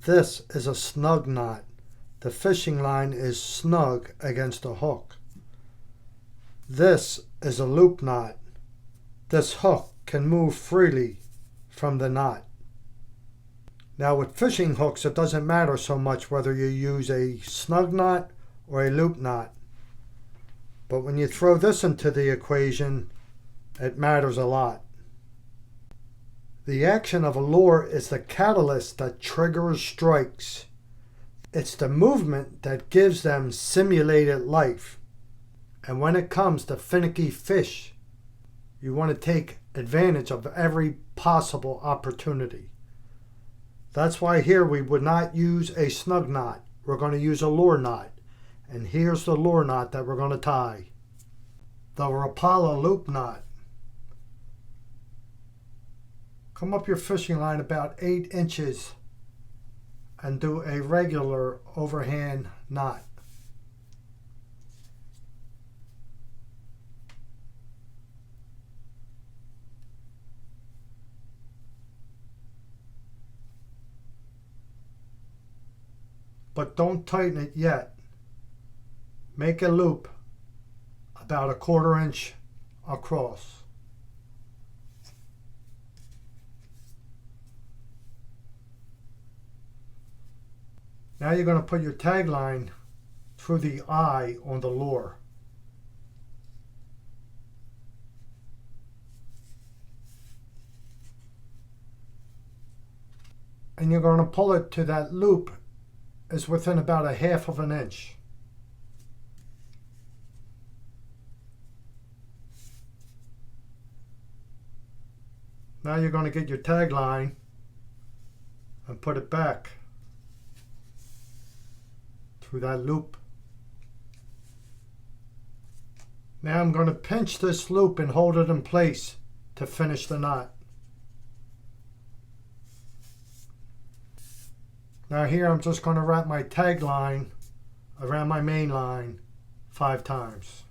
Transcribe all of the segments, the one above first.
This is a snug knot. The fishing line is snug against the hook. This is a loop knot. This hook can move freely from the knot. Now with fishing hooks, it doesn't matter so much whether you use a snug knot or a loop knot. But when you throw this into the equation, it matters a lot. The action of a lure is the catalyst that triggers strikes. It's the movement that gives them simulated life. And when it comes to finicky fish, you want to take advantage of every possible opportunity. That's why here we would not use a snug knot. We're going to use a lure knot. And here's the lure knot that we're going to tie. The Rapala loop knot. Come up your fishing line about 8 inches and do a regular overhand knot. But don't tighten it yet. Make a loop about 1/4 inch across. Now you're going to put your tag line through the eye on the lure. And you're going to pull it to that loop is within about 1/2 inch. Now you're going to get your tag line and put it back through that loop. Now I'm going to pinch this loop and hold it in place to finish the knot. Now here I'm just going to wrap my tag line around my main line 5 times.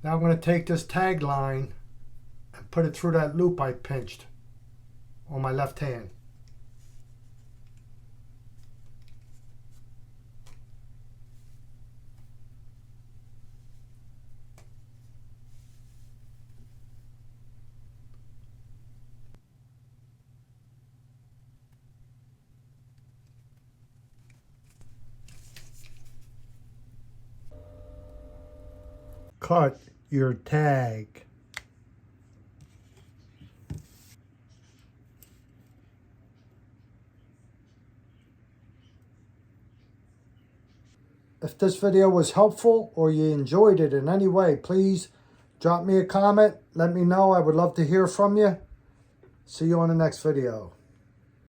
Now I'm going to take this tag line and put it through that loop I pinched on my left hand. Cut your tag. If this video was helpful or you enjoyed it in any way, please drop me a comment. Let me know. I would love to hear from you. See you on the next video.